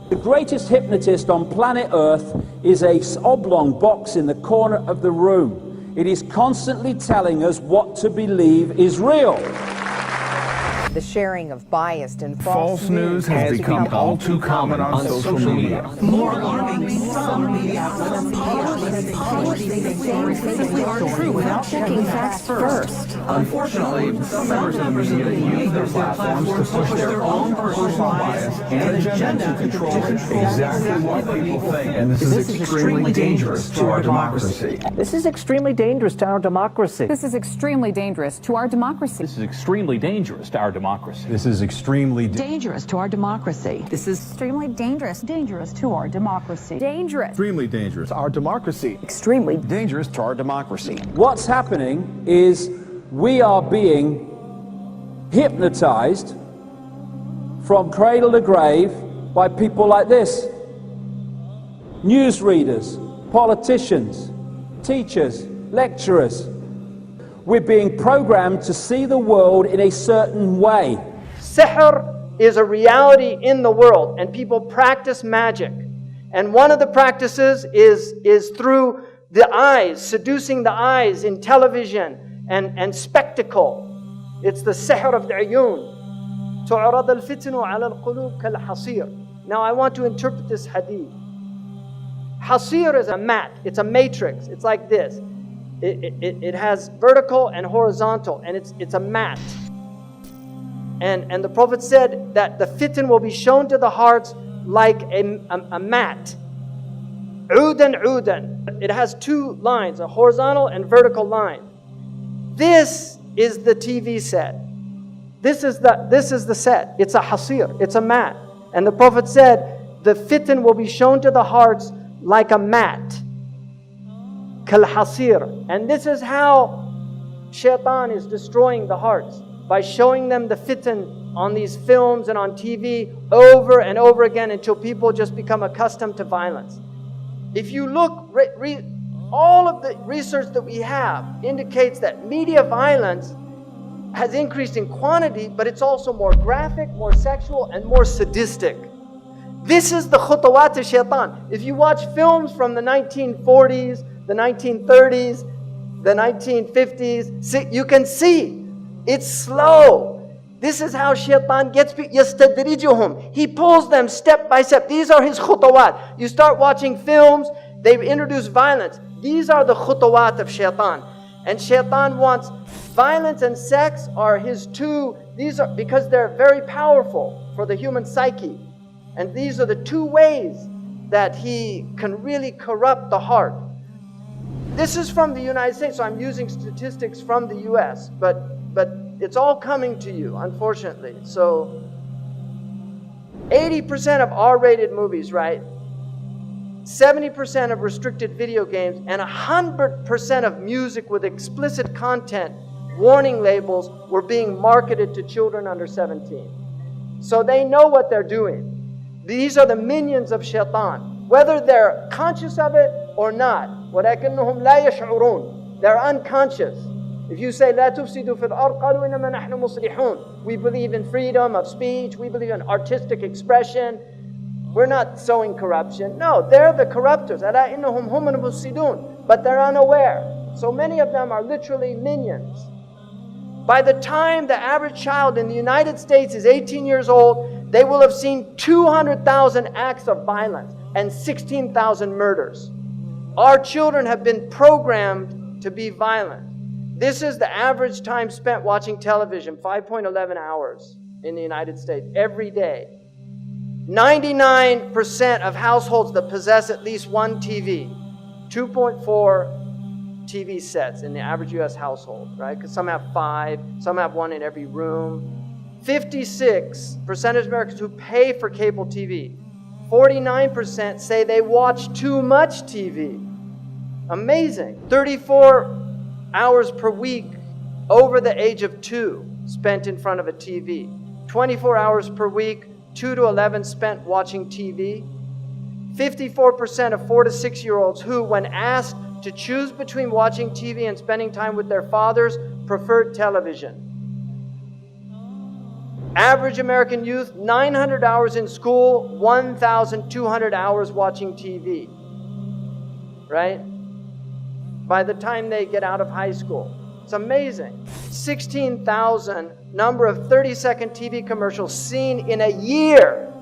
The greatest hypnotist on planet Earth is a oblong box in the corner of the room. It is constantly telling us what to believe is real. The sharing of biased and false news has become all too common on social media. More alarming, some media outlets are true without checking facts first. Unfortunately, some members of the media use their platforms to push their own personal bias and agenda to control exactly what people think. And this is extremely dangerous to our democracy. This is extremely dangerous to our democracy. This is extremely dangerous to our democracy. This is extremely dangerous to our democracy. This is extremely dangerous to our democracy. This is extremely dangerous to our democracy. Dangerous. Extremely dangerous to our democracy. Extremely dangerous to our democracy. What's happening is we are being hypnotized from cradle to grave by people like this. Newsreaders, politicians, teachers, lecturers. We're being programmed to see the world in a certain way. Sihr is a reality in the world, and people practice magic. And one of the practices is through the eyes, seducing the eyes in television and spectacle. It's the sihr of the ayun. تُعْرَضَ الْفِتْنُ عَلَى الْقُلُوبِ كَالْحَصِيرِ. Now I want to interpret this hadith. Hasir is a mat. It's a matrix. It's like this. It has vertical and horizontal, and it's a mat. And the Prophet said that the fitan will be shown to the hearts like a mat. Udan. It has two lines, a horizontal and vertical line. This is the TV set. This is the set. It's a hasir. It's a mat. And the Prophet said the fitan will be shown to the hearts like a mat. Kal-hasir. And this is how shaitan is destroying the hearts, by showing them the fitan on these films and on TV over and over again until people just become accustomed to violence. If you look, all of the research that we have indicates that media violence has increased in quantity, but it's also more graphic, more sexual, and more sadistic. This is the khutawat of shaitan. If you watch films from the 1940s, the 1930s, the 1950s, you can see it's slow. This is how shaitan gets people. يَسْتَدْرِجُهُمْ. He pulls them step by step. These are his khutawat. You start watching films, they've introduced violence. These are the khutawat of shaitan. And shaitan wants violence and sex are his two, these are because they're very powerful for the human psyche. And these are the two ways that he can really corrupt the heart. This is from the United States, so I'm using statistics from the US, but it's all coming to you, unfortunately. So 80% of R-rated movies, right? 70% of restricted video games, and 100% of music with explicit content, warning labels, were being marketed to children under 17. So they know what they're doing. These are the minions of shaitan, whether they're conscious of it or not. وَلَكِنَّهُمْ لَا يَشْعُرُونَ. They're unconscious. If you say, لَا تُفْسِدُوا فِي الْأَرْضِ قَالُوا إِنَّمَا نَحْنُ مُصْلِحُونَ. We believe in freedom of speech. We believe in artistic expression. We're not sowing corruption. No, they're the corruptors. أَلَا إِنَّهُمْ هُمُ الْمُفْسِدُونَ. But they're unaware. So many of them are literally minions. By the time the average child in the United States is 18 years old, they will have seen 200,000 acts of violence and 16,000 murders. Our children have been programmed to be violent. This is the average time spent watching television, 5.11 hours in the United States every day. 99% of households that possess at least one TV, 2.4 TV sets in the average US household, right? Because some have 5, some have 1 in every room. 56% of Americans who pay for cable TV, 49% say they watch too much TV. Amazing. 34 hours per week over the age of 2 spent in front of a TV. 24 hours per week, 2 to 11 spent watching TV. 54% of 4 to 6-year-olds who, when asked to choose between watching TV and spending time with their fathers, preferred television. Average American youth, 900 hours in school, 1,200 hours watching TV. Right? By the time they get out of high school. It's amazing. 16,000 number of 30-second TV commercials seen in a year.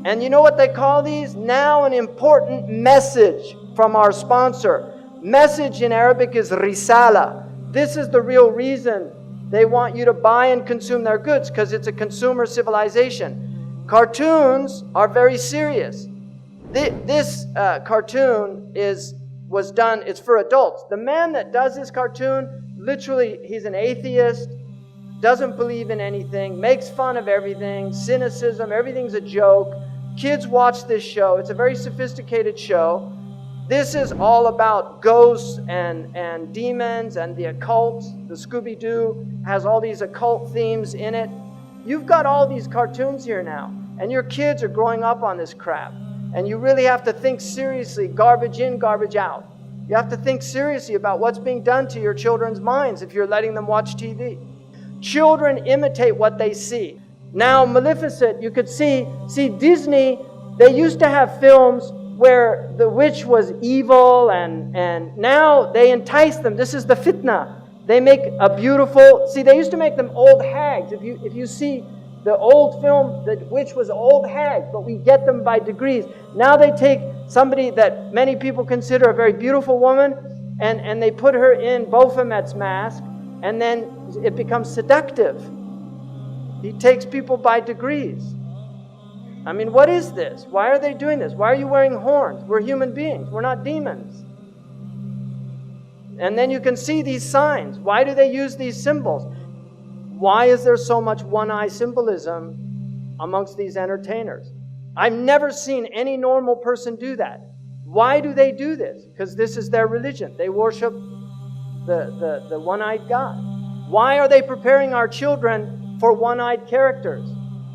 And you know what they call these? Now an important message from our sponsor. Message in Arabic is risala. This is the real reason they want you to buy and consume their goods, because it's a consumer civilization. Cartoons are very serious. This cartoon was done, it's for adults. The man that does this cartoon, literally, he's an atheist, doesn't believe in anything, makes fun of everything, cynicism, everything's a joke. Kids watch this show. It's a very sophisticated show. This is all about ghosts and demons and the occult. The Scooby-Doo has all these occult themes in it. You've got all these cartoons here now, and your kids are growing up on this crap. And you really have to think seriously, garbage in, garbage out. You have to think seriously about what's being done to your children's minds if you're letting them watch TV. Children imitate what they see. Now, Maleficent, you could see Disney, they used to have films where the witch was evil, and now they entice them. This is the fitna. They make a beautiful, they used to make them old hags. If you see the old film, the witch was old hag, but we get them by degrees. Now they take somebody that many people consider a very beautiful woman, and they put her in Baphomet's mask, and then it becomes seductive. He takes people by degrees. I mean, what is this? Why are they doing this? Why are you wearing horns? We're human beings. We're not demons. And then you can see these signs. Why do they use these symbols? Why is there so much one-eye symbolism amongst these entertainers? I've never seen any normal person do that. Why do they do this? Because this is their religion. They worship the one-eyed God. Why are they preparing our children for one-eyed characters?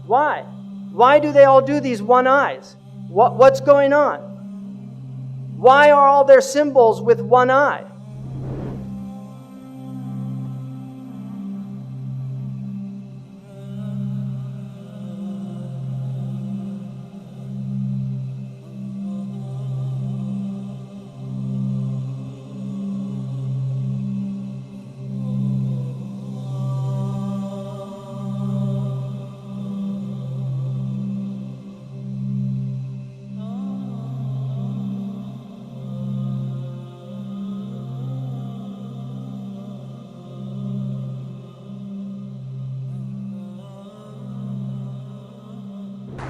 Why? Why do they all do these one eyes? What's going on? Why are all their symbols with one eye?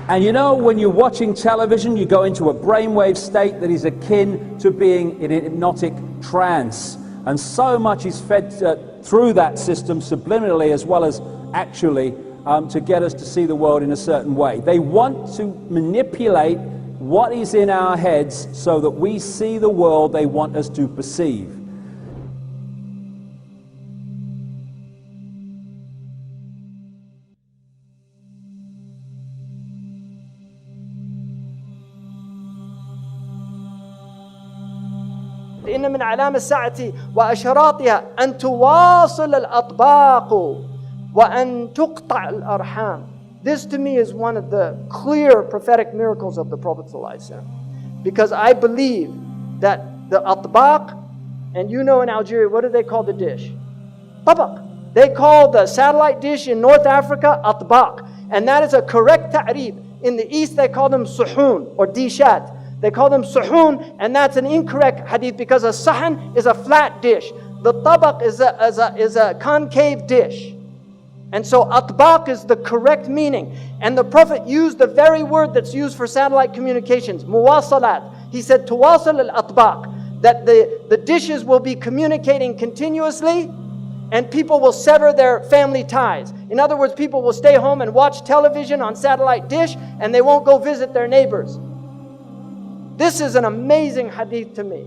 And you know, when you're watching television, you go into a brainwave state that is akin to being in a hypnotic trance. And so much is fed through that system subliminally as well as actually to get us to see the world in a certain way. They want to manipulate what is in our heads so that we see the world they want us to perceive. إن من علام الساعة وأشراطها أن تواصل الأطباق وأن تقطع الأرحام. This to me is one of the clear prophetic miracles of the Prophet ﷺ. Because I believe that the atbaq, and you know in Algeria, what do they call the dish? Tabaq. They call the satellite dish in North Africa atbaq. And that is a correct ta'rif. In the East they call them suhoon or dishat. They call them suhoon, and that's an incorrect hadith because a sahan is a flat dish. The tabaq is a concave dish. And so atbaq is the correct meaning. And the Prophet used the very word that's used for satellite communications, muwasalat. He said, tuwasal al-atbaq, that the dishes will be communicating continuously and people will sever their family ties. In other words, people will stay home and watch television on satellite dish and they won't go visit their neighbors. This is an amazing hadith to me.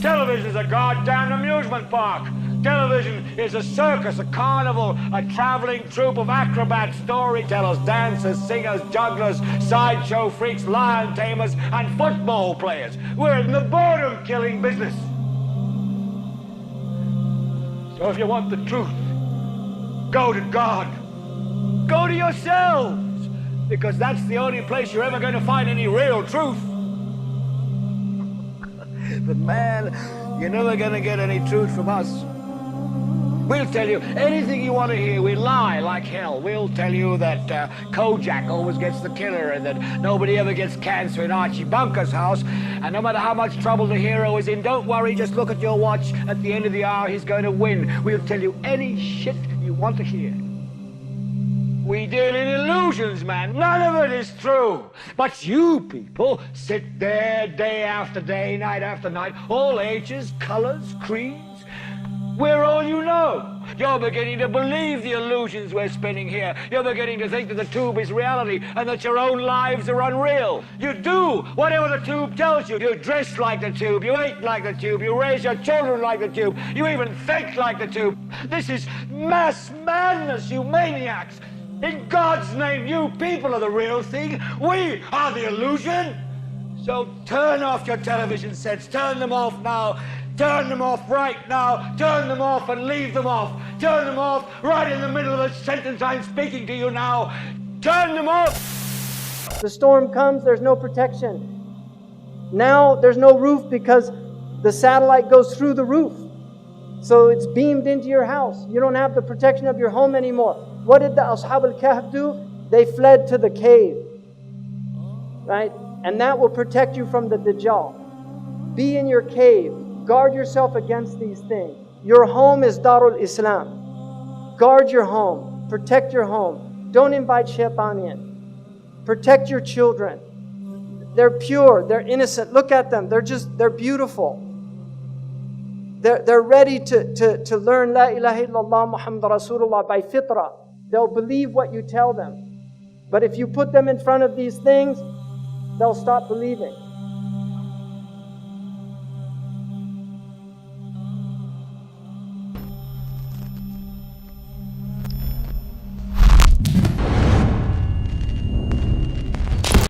Television is a goddamn amusement park. Television is a circus, a carnival, a traveling troupe of acrobats, storytellers, dancers, singers, jugglers, sideshow freaks, lion tamers, and football players. We're in the boredom-killing business. So if you want the truth, go to God. Go to yourselves, because that's the only place you're ever going to find any real truth. But man, you're never going to get any truth from us. We'll tell you anything you want to hear. We lie like hell. We'll tell you that Kojak always gets the killer and that nobody ever gets cancer in Archie Bunker's house. And no matter how much trouble the hero is in, don't worry, just look at your watch. At the end of the hour, he's going to win. We'll tell you any shit you want to hear. We deal in illusions, man. None of it is true. But you people sit there day after day, night after night, all ages, colors, creeds. We're all you know. You're beginning to believe the illusions we're spinning here. You're beginning to think that the tube is reality and that your own lives are unreal. You do whatever the tube tells you. You dress like the tube. You eat like the tube. You raise your children like the tube. You even think like the tube. This is mass madness, you maniacs. In God's name, you people are the real thing. We are the illusion. So turn off your television sets. Turn them off now. Turn them off right now. Turn them off and leave them off. Turn them off right in the middle of the sentence I'm speaking to you now. Turn them off. The storm comes, there's no protection. Now there's no roof because the satellite goes through the roof. So it's beamed into your house. You don't have the protection of your home anymore. What did the Ashab al-Kahf do? They fled to the cave. Right? And that will protect you from the Dajjal. Be in your cave. Guard yourself against these things. Your home is Darul Islam. Guard your home. Protect your home. Don't invite shaitan in. Protect your children. They're pure. They're innocent. Look at them. They're beautiful. They're ready to learn La ilaha illallah Muhammad Rasulullah by fitrah. They'll believe what you tell them. But if you put them in front of these things, they'll stop believing.